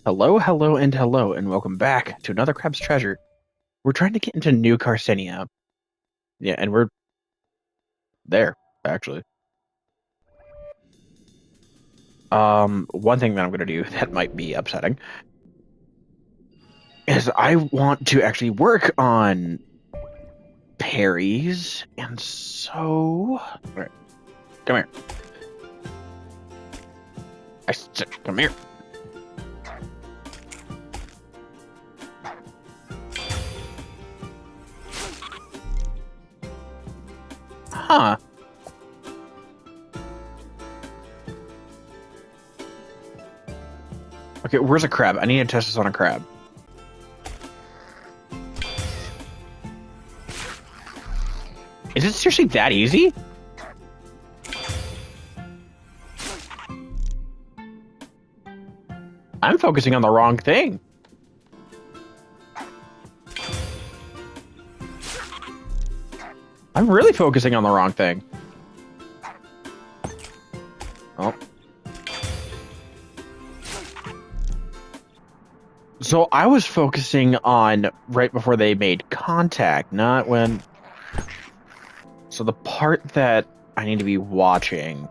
Hello, hello, and welcome back to another Crab's Treasure. We're trying to get into New Carcinia. Yeah, and we're there, actually. One thing that I'm gonna do that might be upsetting is I want to actually work on parries, and so... Alright, come here. Come here. Huh. Okay, where's a crab? I need to test this on a crab. Is it seriously that easy? I'm focusing on the wrong thing. I'm really focusing on the wrong thing. Oh. So I was focusing on right before they made contact, not when... So the part that I need to be watching...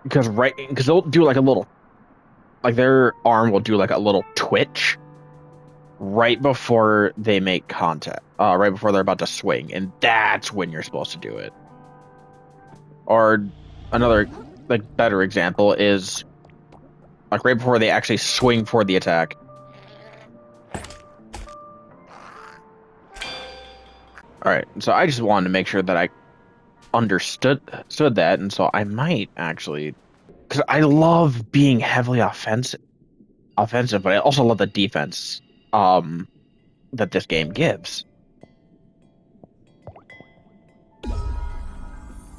Because they'll do like a little... Like their arm will do like a little twitch right before they make contact. Right before they're about to swing. And that's when you're supposed to do it. Or another, like, better example is... Like right before they actually swing for the attack. Alright, so I just wanted to make sure that I understood that, and so I might actually... Because I love being heavily offensive, but I also love the defense that this game gives.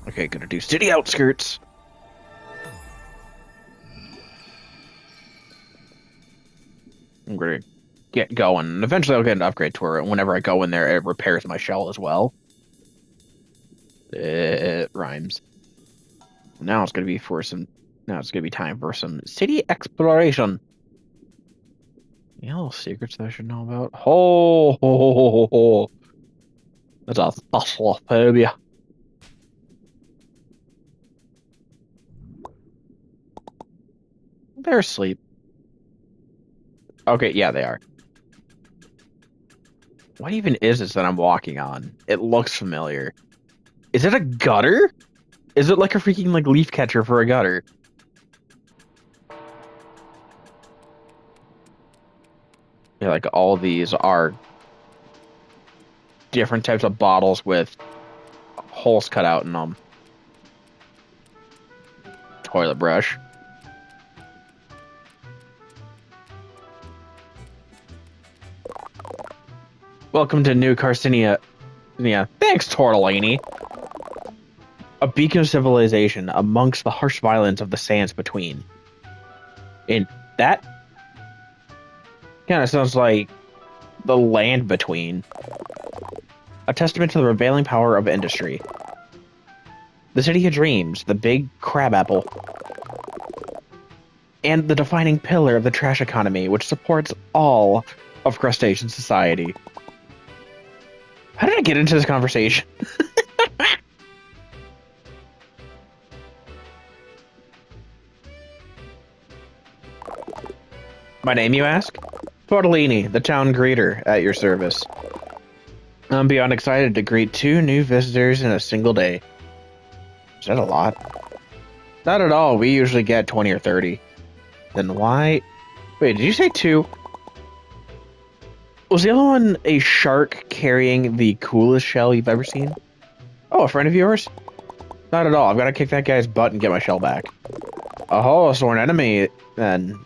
Okay, gonna do city outskirts. I'm gonna get going, and eventually I'll get an upgrade to it. Whenever I go in there, it repairs my shell as well. It rhymes. Now it's gonna be time for some city exploration. Any little secrets that I should know about? Oh, that's a thalassophobia. They're asleep. Okay, yeah, they are. What even is this that I'm walking on? It looks familiar. Is it a gutter? Is it like a freaking like leaf catcher for a gutter? Yeah, like all these are different types of bottles with holes cut out in them. Toilet brush. Welcome to New Carcinia. Yeah, thanks, Tortellini. A beacon of civilization amongst the harsh violence of the sands between. And that kind of sounds like the land between. A testament to the prevailing power of industry. The city of dreams, the big crabapple. And the defining pillar of the trash economy, which supports all of crustacean society. How did I get into this conversation? My name, you ask? Tortellini, the town greeter, at your service. I'm beyond excited to greet 2 new visitors in a single day. Is that a lot? Not at all. We usually get 20 or 30. Then why... Wait, did you say 2? Was the other one a shark carrying the coolest shell you've ever seen? Oh, a friend of yours? Not at all. I've got to kick that guy's butt and get my shell back. Oh, a sworn enemy, then.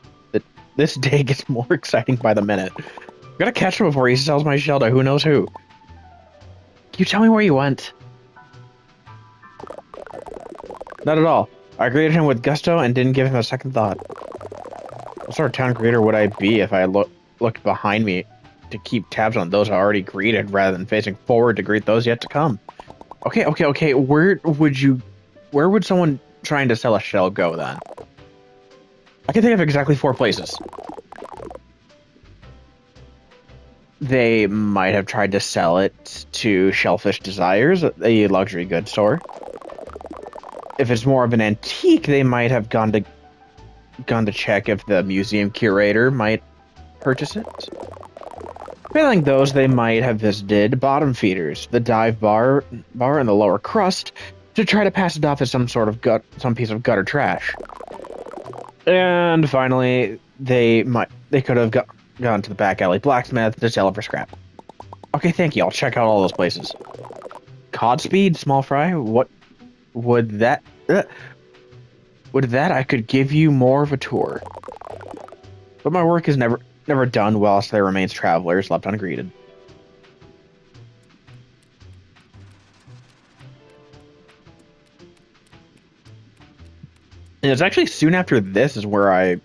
This day gets more exciting by the minute. I've got to catch him before he sells my shell to who knows who. Can you tell me where you went? Not at all. I greeted him with gusto and didn't give him a second thought. What sort of town greeter would I be if I looked behind me to keep tabs on those already greeted rather than facing forward to greet those yet to come. Okay. Where would someone trying to sell a shell go then? I can think of exactly 4 places. They might have tried to sell it to Shellfish Desires, a luxury goods store. If it's more of an antique, they might have gone to check if the museum curator might purchase it. Failing those, they might have visited bottom feeders, the dive bar in the lower crust, to try to pass it off as some piece of gutter trash. And finally, they could have gone to the back alley blacksmith to sell it for scrap. Okay, thank you. I'll check out all those places. Cod speed, small fry. What would that? I could give you more of a tour. But my work is never done whilst there remains travelers left ungreeted. And it's actually soon after this is where I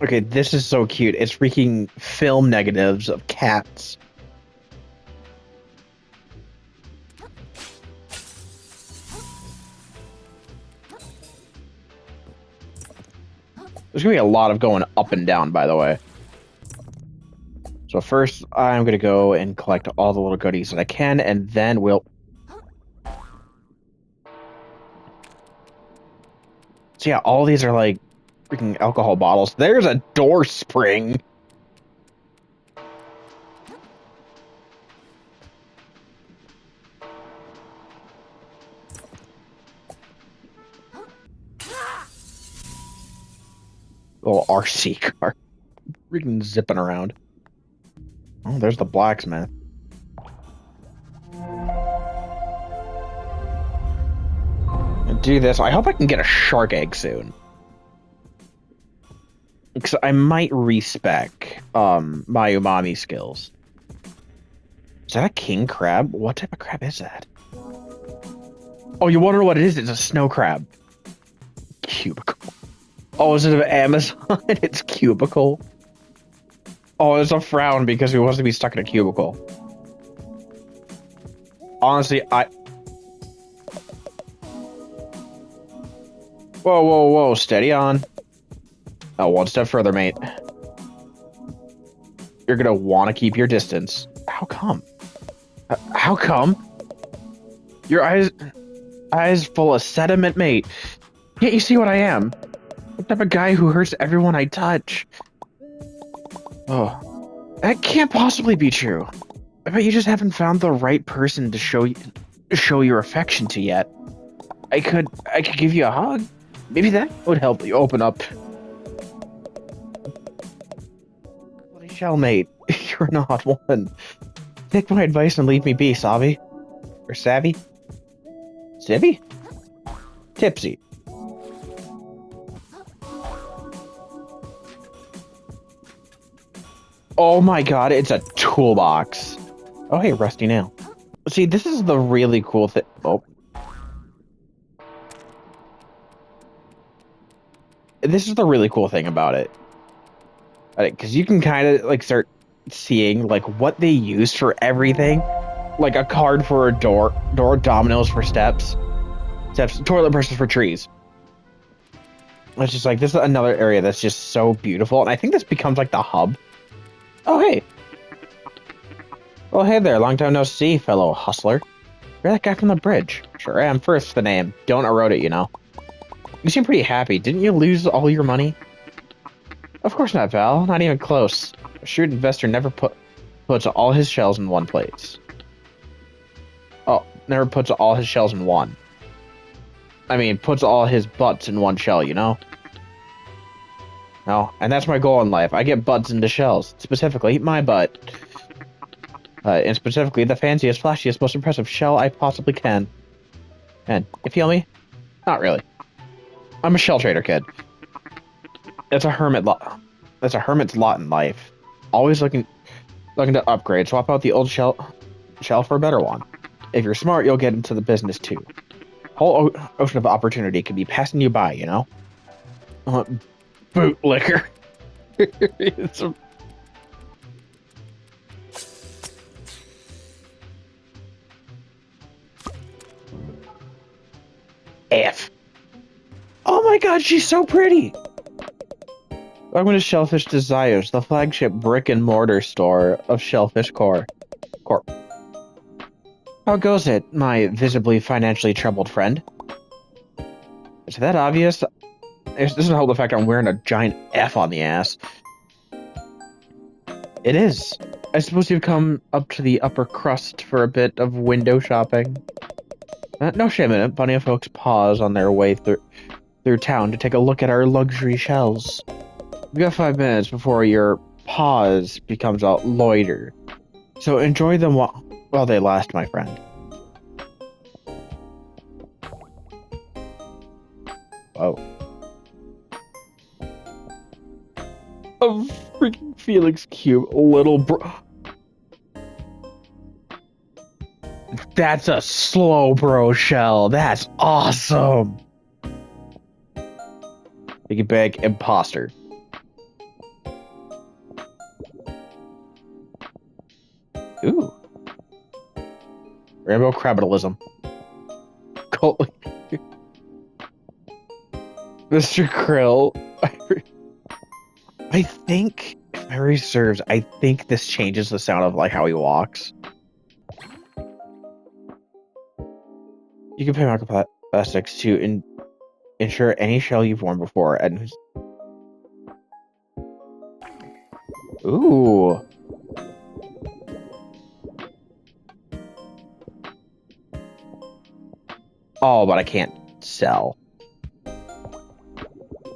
okay, this is so cute. It's freaking film negatives of cats. There's gonna be a lot of going up and down, by the way. So first, I'm gonna go and collect all the little goodies that I can, and then we'll... So yeah, all these are like freaking alcohol bottles. There's a door spring. Little RC car. Freaking zipping around. Oh, there's the blacksmith. Do this. I hope I can get a shark egg soon. Because I might respec my umami skills. Is that a king crab? What type of crab is that? Oh, you want to know what it is? It's a snow crab. Cubicle. Oh, is it an Amazon? It's cubicle. Oh, there's a frown because he wants to be stuck in a cubicle. Honestly, Whoa, steady on. Oh, one step further, mate. You're gonna want to keep your distance. How come? How come? Your eyes full of sediment, mate. Can't you see what I am? What type of guy who hurts everyone I touch? Oh, that can't possibly be true. I bet you just haven't found the right person to show your affection to yet. I could give you a hug. Maybe that would help you open up. Bloody shellmate, you're not one. Take my advice and leave me be, Savvy. Or Savvy? Sibby? Tipsy. Oh my god, it's a toolbox. Oh hey, rusty nail. See, this is the really cool thing. Oh. This is the really cool thing about it. Because you can kind of like start seeing like what they use for everything. Like a card for a door, dominoes for steps, toilet brushes for trees. It's just like, this is another area that's just so beautiful. And I think this becomes like the hub. Oh, hey. Oh, hey there. Long time no see, fellow hustler. You're that guy from the bridge. Sure am. First the name. Don't erode it, you know. You seem pretty happy. Didn't you lose all your money? Of course not, Val. Not even close. A shrewd investor never puts all his shells in one place. Oh, never puts all his shells in one. I mean, puts all his butts in one shell, you know? No, and that's my goal in life. I get butts into shells. Specifically, my butt. And specifically, the fanciest, flashiest, most impressive shell I possibly can. And, you feel me? Not really. I'm a shell trader, kid. It's a hermit lot. That's a hermit's lot in life. Always looking to upgrade. Swap out the old shell for a better one. If you're smart, you'll get into the business too. whole ocean of opportunity could be passing you by, you know? Bootlicker. It's a... F. Oh my god, she's so pretty! Welcome to Shellfish Desires, the flagship brick-and-mortar store of Shellfish Corp. How goes it, my visibly financially troubled friend? Is that obvious? This doesn't hold the fact I'm wearing a giant F on the ass. It is. I suppose you've come up to the upper crust for a bit of window shopping. No shame in it. Plenty of folks pause on their way through town to take a look at our luxury shells. We got 5 minutes before your pause becomes a loiter. So enjoy them while they last, my friend. Whoa. A freaking Felix Cube, little bro. That's a slow bro shell. That's awesome. Biggie Bag Imposter. Ooh. Rainbow Crabapple. Mr. Krill. I think, if memory serves, I think this changes the sound of like how he walks. You can pay microplastics to ensure any shell you've worn before and ooh. Oh, but I can't sell.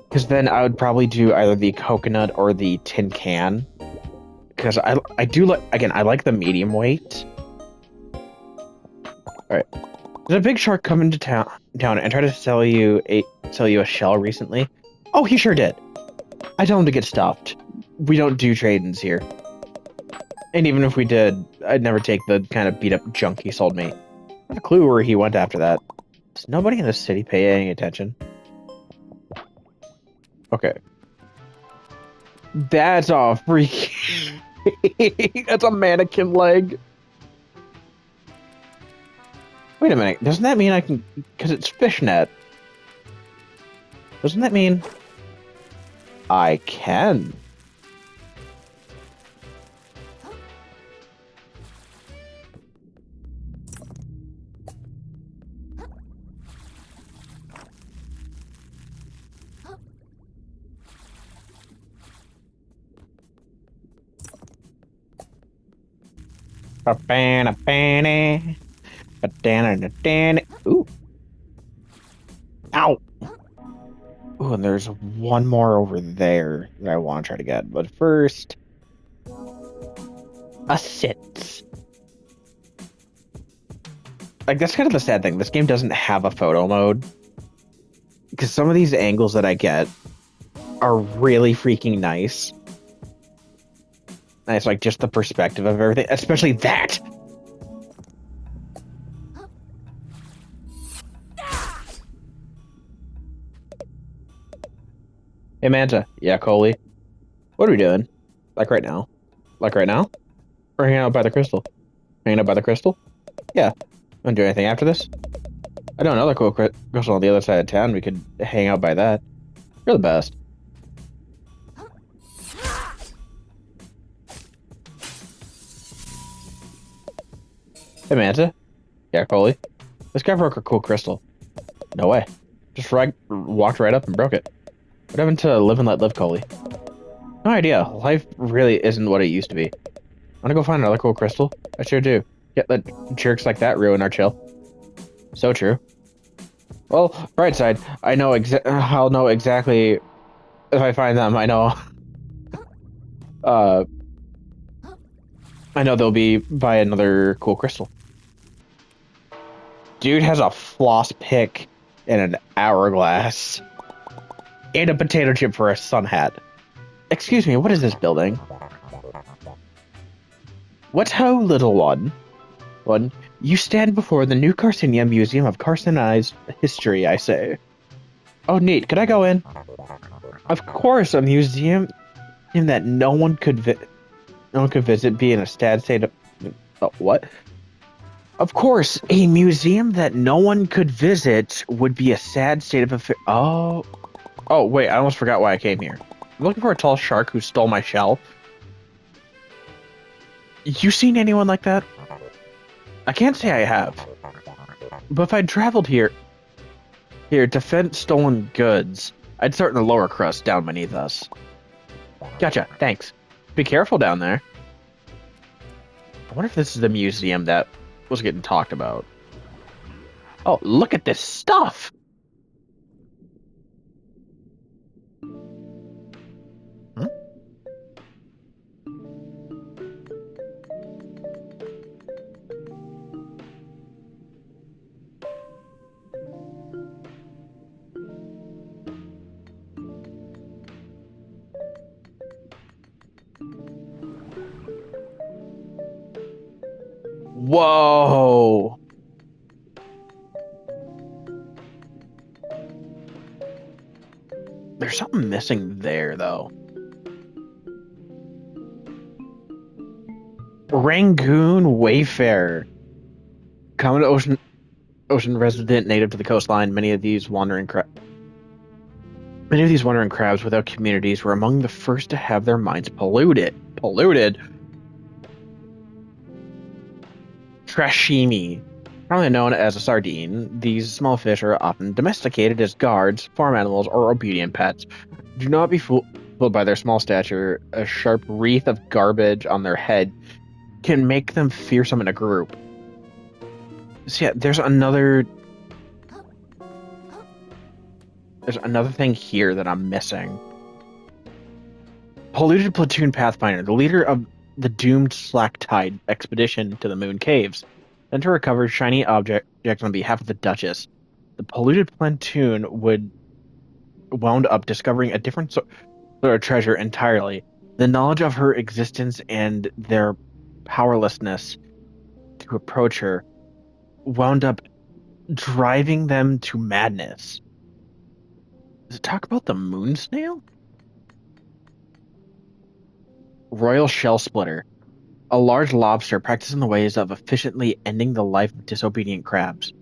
Because then I would probably do either the coconut or the tin can. Because I do like, again, I like the medium weight. Alright. Did a big shark come into town and try to sell you a shell recently? Oh, he sure did. I told him to get stuffed. We don't do trade-ins here. And even if we did, I'd never take the kind of beat-up junk he sold me. Not a clue where he went after that. Does nobody in the city pay any attention? Okay. That's a freak. That's a mannequin leg. Wait a minute. Doesn't that mean I can... Because it's fishnet. Doesn't that mean... I can? Ooh. Ow. Ooh, and there's one more over there that I want to try to get. But first... a sit. Like, that's kind of the sad thing. This game doesn't have a photo mode. Because some of these angles that I get are really freaking nice. And it's like just the perspective of everything, especially that. Hey Manta, yeah, Coley. What are we doing? Like right now? Like right now? We're hanging out by the crystal. Hanging out by the crystal? Yeah. Wanna do anything after this? I know another cool crystal on the other side of town. We could hang out by that. You're the best. Hey Manta. Yeah, Coley. This guy broke a cool crystal. No way. Just walked right up and broke it. What happened to live and let live, Coley? No idea. Life really isn't what it used to be. Wanna go find another cool crystal? I sure do. Yet let jerks like that ruin our chill. So true. Well, bright side, I know I'll know exactly if I find them. I know. I know they'll be by another cool crystal. Dude has a floss pick and an hourglass. And a potato chip for a sun hat. Excuse me, what is this building? What ho, little one? You stand before the New Carcinia Museum of Carcinized History, I say. Oh, neat. Could I go in? Of course, a museum in that no one could visit, be in a sad state of... what? Of course, a museum that no one could visit would be a sad state of affairs. Oh. Oh, wait, I almost forgot why I came here. I'm looking for a tall shark who stole my shell. You seen anyone like that? I can't say I have. But if I'd traveled here to fence stolen goods, I'd start in the lower crust down beneath us. Gotcha, thanks. Be careful down there. I wonder if this is the museum that was getting talked about. Oh, look at this stuff! Hmm? Whoa! There's something missing there, though. Rangoon Wayfarer. Common ocean resident native to the coastline. Many of these wandering crabs without communities were among the first to have their minds polluted. Trashimi. Commonly known as a sardine, these small fish are often domesticated as guards, farm animals, or obedient pets. Do not be fooled by their small stature. A sharp wreath of garbage on their head can make them fearsome in a group. So yeah, there's another thing here that I'm missing. Polluted Platoon Pathfinder, the leader of the doomed Slack Tide expedition to the Moon Caves, then to recover shiny objects on behalf of the Duchess. The polluted platoon wound up discovering a different sort of treasure entirely. The knowledge of her existence and their powerlessness to approach her wound up driving them to madness. Does it talk about the moon snail? Royal Shell Splitter. A large lobster practicing the ways of efficiently ending the life of disobedient crabs.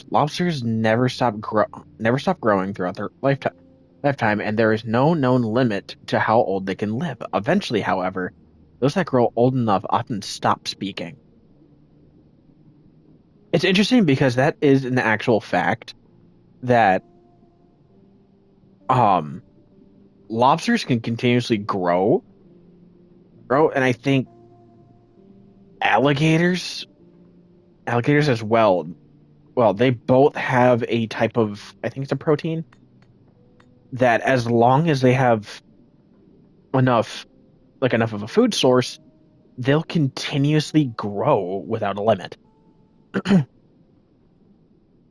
Lobsters never stop growing throughout their lifetime, and there is no known limit to how old they can live. Eventually, however, those that grow old enough often stop speaking. It's interesting because that is an actual fact that lobsters can continuously grow, and I think alligators as well. Well, they both have a type of, I think it's a protein, that as long as they have enough of a food source, they'll continuously grow without a limit.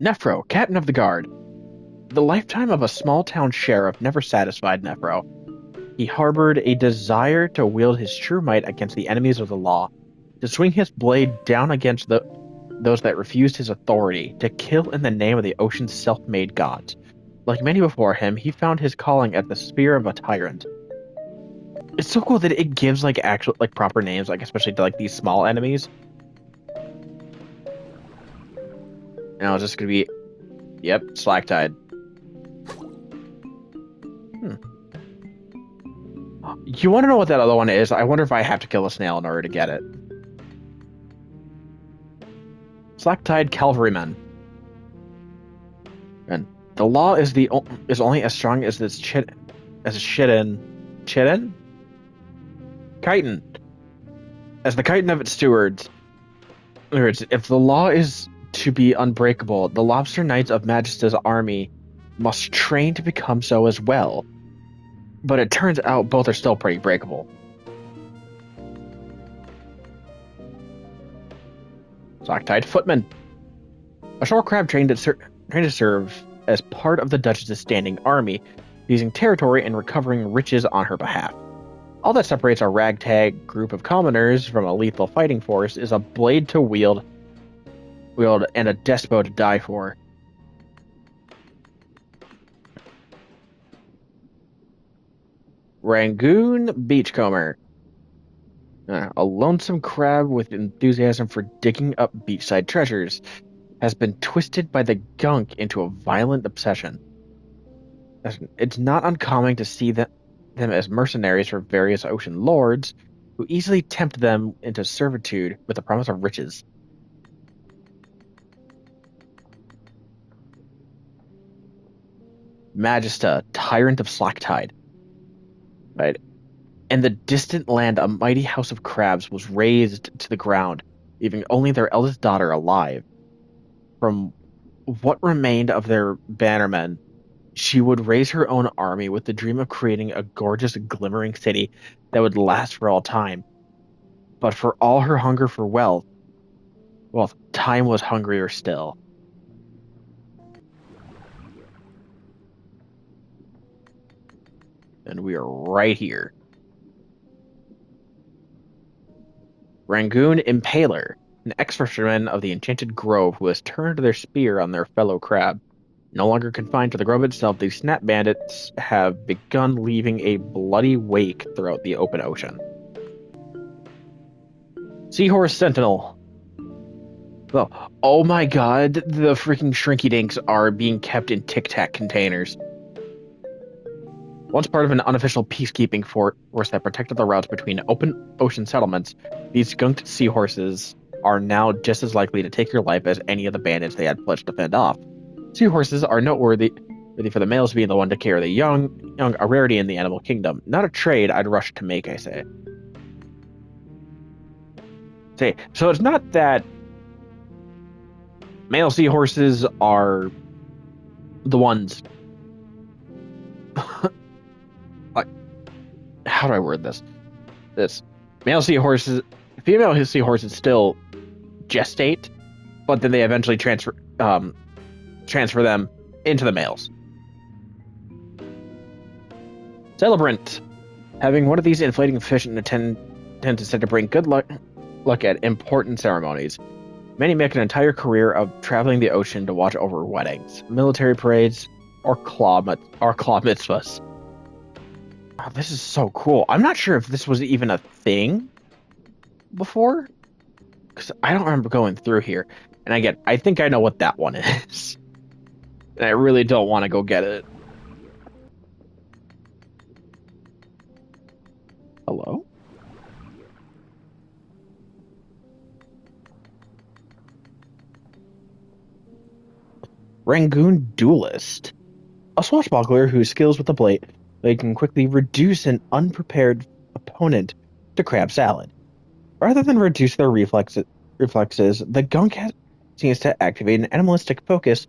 Nephro, Captain of the Guard. The lifetime of a small-town sheriff never satisfied Nephro. He harbored a desire to wield his true might against the enemies of the law, to swing his blade down against those that refused his authority, to kill in the name of the ocean's self-made gods. Like many before him, he found his calling at the spear of a tyrant. It's so cool that it gives actual proper names, especially to these small enemies. Now it's just gonna be, yep, Slack Tide. You want to know what that other one is? I wonder if I have to kill a snail in order to get it. Slack Tide Cavalryman. And the law is only as strong as its chitin? As the chitin of its stewards. If the law is to be unbreakable, the Lobster Knights of Magista's army must train to become so as well. But it turns out both are still pretty breakable. Slack-Tide Footman. A shore crab trained to serve as part of the Duchess's standing army, using territory and recovering riches on her behalf. All that separates our ragtag group of commoners from a lethal fighting force is a blade to wield wield and a despo to die for. Rangoon Beachcomber. A lonesome crab with enthusiasm for digging up beachside treasures has been twisted by the gunk into a violent obsession. It's not uncommon to see them as mercenaries for various ocean lords who easily tempt them into servitude with the promise of riches. Magista, tyrant of Slacktide. Right. In the distant land, a mighty house of crabs was razed to the ground, leaving only their eldest daughter alive. From what remained of their bannermen, she would raise her own army with the dream of creating a gorgeous, glimmering city that would last for all time. But for all her hunger for wealth, well, time was hungrier still. And we are right here. Rangoon Impaler, an ex-fisherman of the Enchanted Grove who has turned their spear on their fellow crab. No longer confined to the grove itself, these snap bandits have begun leaving a bloody wake throughout the open ocean. Seahorse Sentinel. Oh my god, the freaking Shrinky Dinks are being kept in Tic Tac containers. Once part of an unofficial peacekeeping force that protected the routes between open ocean settlements, these skunked seahorses are now just as likely to take your life as any of the bandits they had pledged to fend off. Seahorses are noteworthy for the males being the one to care the young, a rarity in the animal kingdom. Not a trade I'd rush to make, I say. So it's not that male seahorses are the ones. Like, how do I word this? Female seahorses still gestate, but then they eventually transfer them into the males. Celebrant. Having one of these inflating fish tend to said to bring good luck at important ceremonies. Many make an entire career of traveling the ocean to watch over weddings, military parades, or claw mitzvahs. Oh, this is so cool. I'm not sure if this was even a thing before, because I don't remember going through here. And again, I think I know what that one is. And I really don't want to go get it. Hello? Rangoon Duelist. A swashbuckler whose skills with the blade can quickly reduce an unprepared opponent to crab salad. Rather than reduce their reflexes, the gunk seems to activate an animalistic focus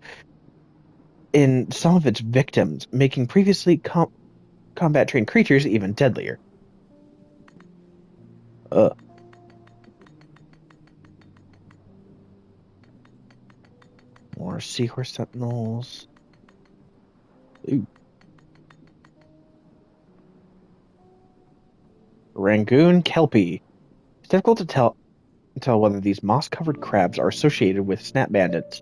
in some of its victims, making previously combat-trained creatures even deadlier. More seahorse sentinels. Ooh. Rangoon Kelpie. It's difficult to tell whether these moss-covered crabs are associated with snap bandits,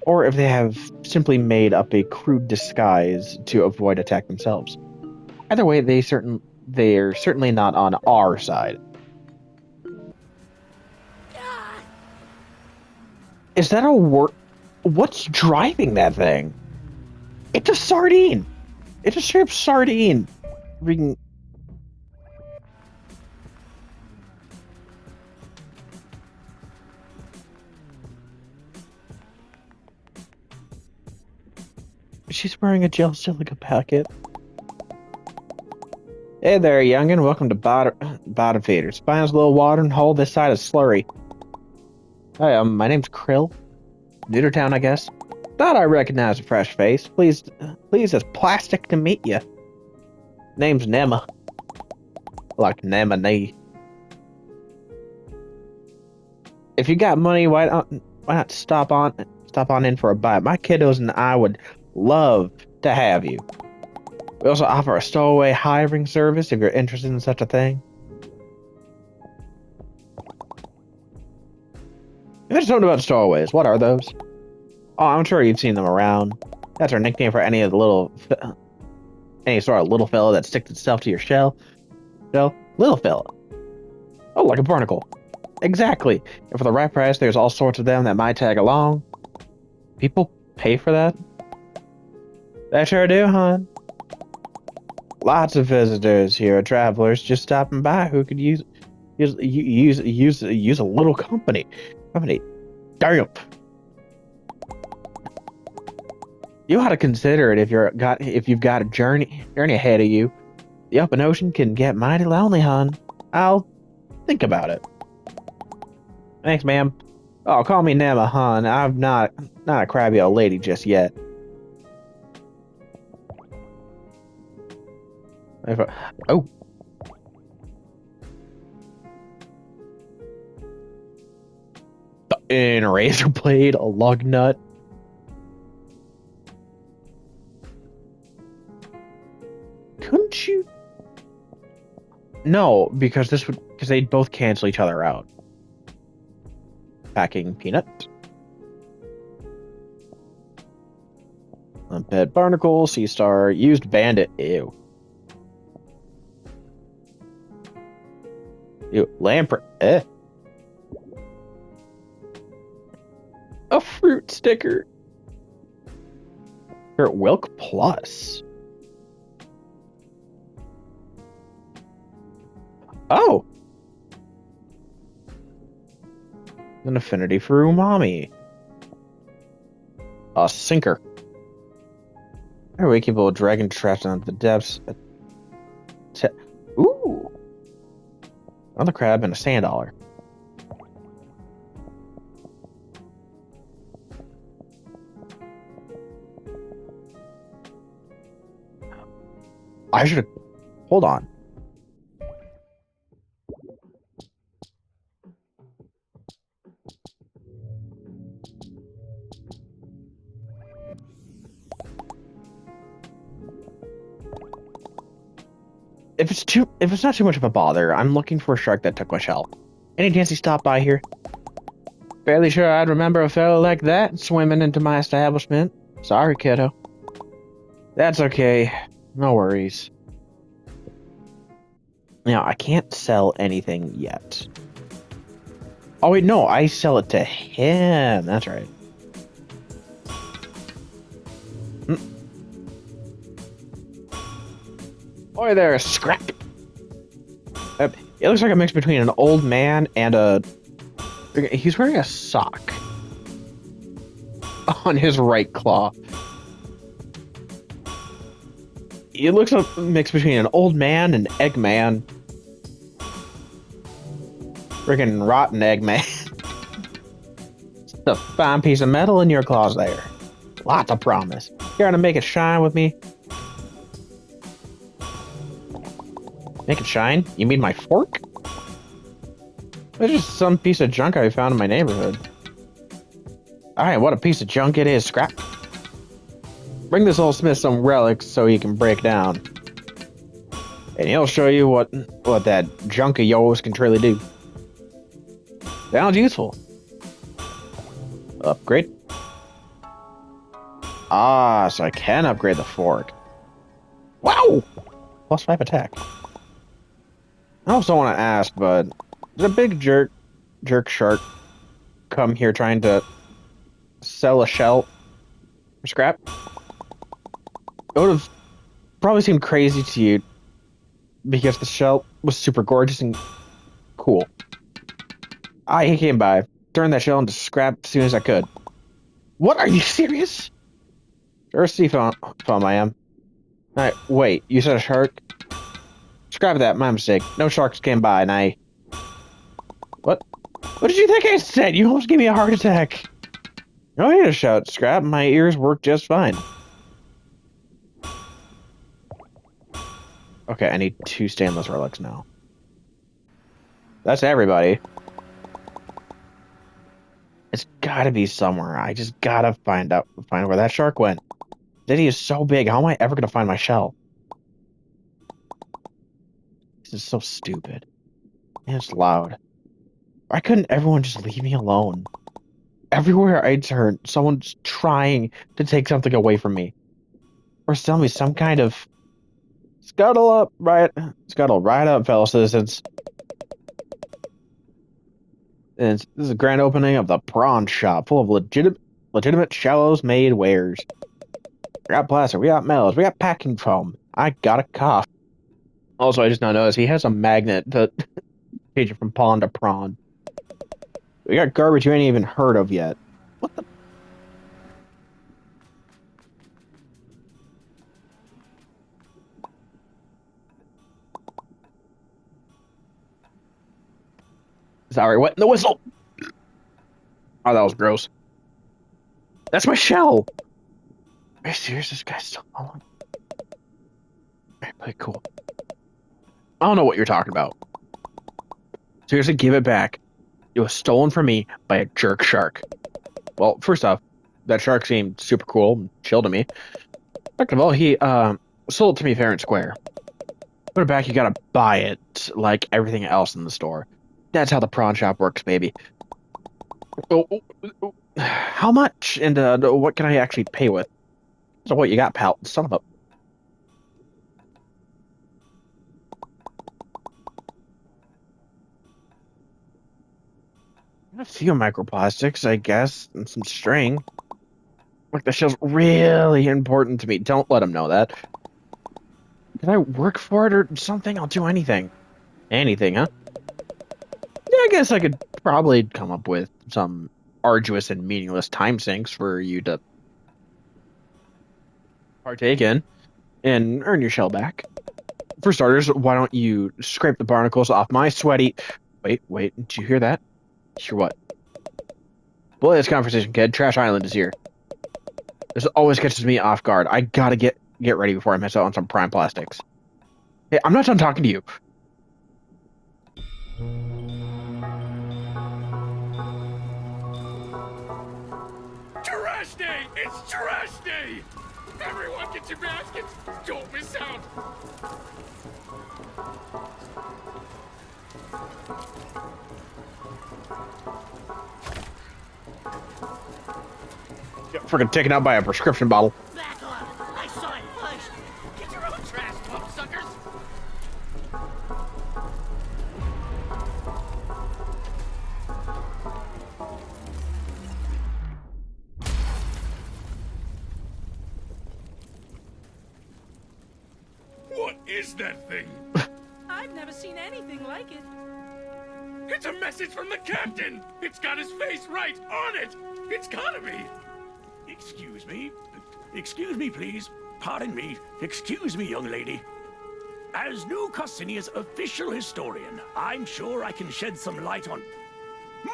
or if they have simply made up a crude disguise to avoid attack themselves. Either way, they're certainly not on our side. Is that a word? What's driving that thing? It's a sardine. It's a straight up sardine. She's wearing a gel silica packet. Hey there, youngin'. Welcome to Bottom Feeders. Find us a little water and hold this side of slurry. Hi, my name's Krill. New to town, I guess. Thought I recognized a fresh face. Please, it's plastic to meet you. Name's Nema. Like Nemone. If you got money, why not stop on in for a bite? My kiddos and I would love to have you. We also offer a stowaway hiring service if you're interested in such a thing. There's something about stowaways. What are those? Oh, I'm sure you've seen them around. That's our nickname for any of the any sort of little fella that sticks itself to your shell. Little fella. Oh, like a barnacle. Exactly. And for the right price, there's all sorts of them that might tag along. People pay for that? They sure do, hon. Lots of visitors here, travelers just stopping by who could use a little company. Damn. You ought to consider it if you've got a journey ahead of you. The open ocean can get mighty lonely, hon. I'll think about it. Thanks, ma'am. Oh, call me Nema, hon. I'm not a crabby old lady just yet. Oh. And a razor blade, a lug nut. Couldn't you? No, because they'd both cancel each other out. Packing peanut. Pet barnacle, sea star, used bandit. Ew. Ew. Lamprey. A fruit sticker. Or Wilk Plus. Oh! An affinity for umami. A sinker. Every week people dragging trash down the depths. Ooh! Another crab and a sand dollar. I should have. Hold on. If it's not too much of a bother, I'm looking for a shark that took my shell. Any chance he stopped by here? Fairly sure I'd remember a fellow like that swimming into my establishment. Sorry, kiddo. That's okay. No worries. Now, I can't sell anything yet. Oh, wait, no. I sell it to him. That's right. Boy, there, Scrap. It looks like a mix between an old man and a... He's wearing a sock on his right claw. It looks like a mix between an old man and Eggman. Freaking rotten Eggman. It's a fine piece of metal in your claws there. Lots of promise. You're gonna make it shine with me? Make it shine? You mean my fork? It's just some piece of junk I found in my neighborhood. Alright, what a piece of junk it is, Scrap. Bring this old smith some relics so he can break down. And he'll show you what that junk of yours can truly do. Sounds useful. Upgrade. Ah, so I can upgrade the fork. Wow! +5 attack. I also want to ask, but did a big jerk shark come here trying to sell a shell for scrap? It would have probably seemed crazy to you because the shell was super gorgeous and cool. He came by, turned that shell into scrap as soon as I could. What? Are you serious? Sure, sea foam I am. Alright, wait, you said a shark? Scrap that, my mistake. No sharks came by, and I... What? What did you think I said? You almost gave me a heart attack. No need to shout, Scrap. My ears work just fine. Okay, I need 2 stainless relics now. That's everybody. It's gotta be somewhere. I just gotta find where that shark went. City is so big. How am I ever gonna find my shell? This is so stupid. And it's loud. Why couldn't everyone just leave me alone? Everywhere I turn, someone's trying to take something away from me. Or tell me some kind of scuttle right up, fellow citizens. And this is a grand opening of the prawn shop, full of legitimate shallows made wares. We got plaster, we got melons, we got packing foam. I got a cough. Also, I just now noticed he has a magnet to change it from pawn to prawn. We got garbage you ain't even heard of yet. What the? Sorry, what in the whistle? Oh, that was gross. That's my shell. Are you serious? This guy's still following? Alright, cool. I don't know what you're talking about. Seriously, give it back. It was stolen from me by a jerk shark. Well, first off, that shark seemed super cool and chill to me. Second of all, he sold it to me fair and square. Put it back, you gotta buy it like everything else in the store. That's how the prawn shop works, baby. How much and what can I actually pay with? So what you got, pal? Son of a... A few microplastics, I guess, and some string. Look, the shell's really important to me. Don't let him know that. Can I work for it or something? I'll do anything. Anything, huh? Yeah, I guess I could probably come up with some arduous and meaningless time sinks for you to partake in and earn your shell back. For starters, why don't you scrape the barnacles off my sweaty... Wait, did you hear that? Hear what? Boy, this conversation, kid. Trash Island is here. This always catches me off guard. I gotta get ready before I miss out on some prime plastics. Hey, I'm not done talking to you. Trash day! It's trash day! Everyone get your baskets! Don't miss out! Get freaking taken out by a prescription bottle. Back off! I saw it first! Get your own trash, pump suckers! What is that thing? I've never seen anything like it. It's a message from the captain! It's got his face right on it! It's gotta be! Excuse me. Excuse me, please. Pardon me. Excuse me, young lady. As New Carsinia's official historian, I'm sure I can shed some light on...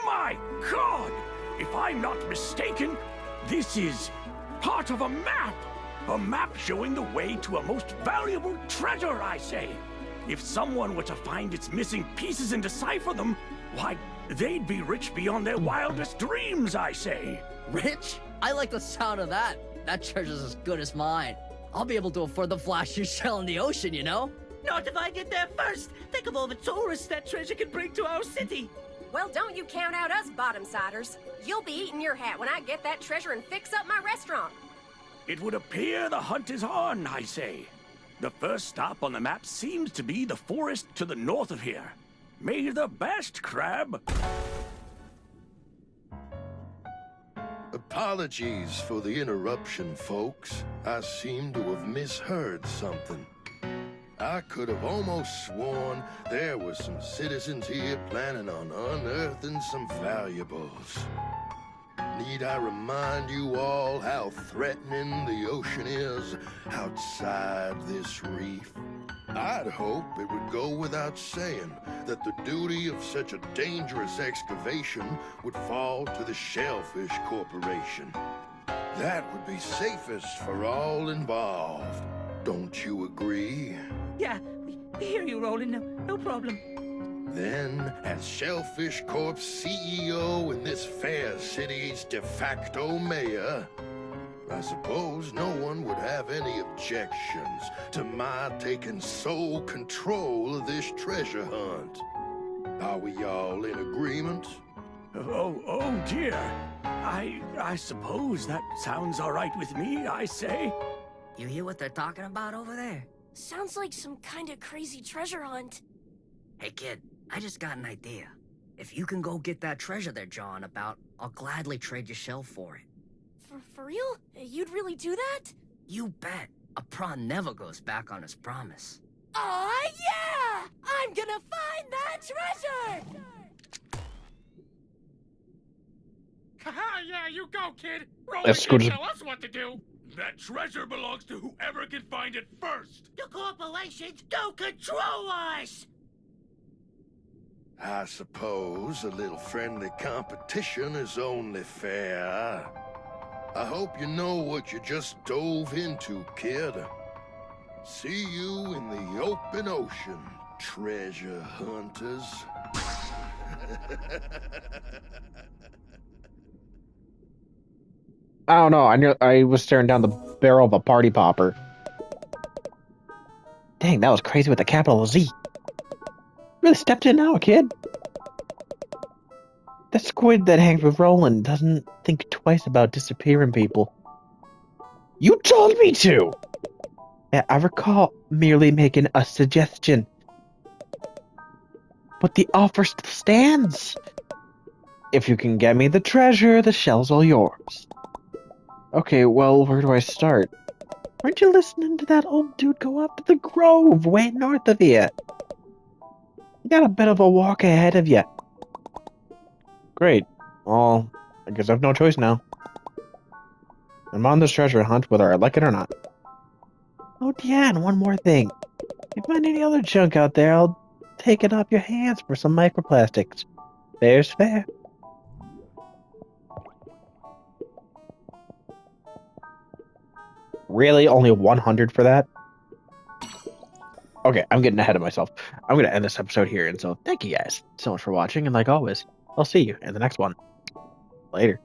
My God! If I'm not mistaken, this is part of a map! A map showing the way to a most valuable treasure, I say. If someone were to find its missing pieces and decipher them, why, they'd be rich beyond their wildest dreams, I say. Rich? I like the sound of that. That treasure's as good as mine. I'll be able to afford the flashiest shell in the ocean, you know? Not if I get there first! Think of all the tourists that treasure can bring to our city! Well, don't you count out us bottom-siders. You'll be eating your hat when I get that treasure and fix up my restaurant. It would appear the hunt is on, I say. The first stop on the map seems to be the forest to the north of here. May the best, Crab. Apologies for the interruption, folks. I seem to have misheard something. I could have almost sworn there were some citizens here planning on unearthing some valuables. Need I remind you all how threatening the ocean is outside this reef? I'd hope it would go without saying that the duty of such a dangerous excavation would fall to the Shellfish Corporation. That would be safest for all involved. Don't you agree? Yeah, we hear you, Roland. No problem. Then, as Shellfish Corp's CEO and this fair city's de facto mayor, I suppose no one would have any objections to my taking sole control of this treasure hunt. Are we all in agreement? Oh dear. I suppose that sounds all right with me, I say. You hear what they're talking about over there? Sounds like some kind of crazy treasure hunt. Hey kid, I just got an idea. If you can go get that treasure they're jawing about, I'll gladly trade your shell for it. For real? You'd really do that? You bet. A prawn never goes back on his promise. Aw, yeah! I'm gonna find that treasure! Haha, yeah, you go, kid. Roll Let's it go and to- tell us what to do. That treasure belongs to whoever can find it first. The corporations don't control us! I suppose a little friendly competition is only fair. I hope you know what you just dove into, kid. See you in the open ocean, treasure hunters. I don't know. I was staring down the barrel of a party popper. Dang, that was crazy with a capital Z. Really stepped in now, kid. That squid that hangs with Roland doesn't think twice about disappearing people. You told me to! Yeah, I recall merely making a suggestion. But the offer stands. If you can get me the treasure, the shell's all yours. Okay, well, where do I start? Weren't you listening to that old dude go up to the grove way north of here? You got a bit of a walk ahead of you. Great. Well, I guess I have no choice now. I'm on this treasure hunt whether I like it or not. Oh, yeah, and one more thing. If you find any other junk out there, I'll take it off your hands for some microplastics. Fair's fair. Really? Only 100 for that? Okay, I'm getting ahead of myself. I'm going to end this episode here, and so thank you guys so much for watching, and like always, I'll see you in the next one. Later.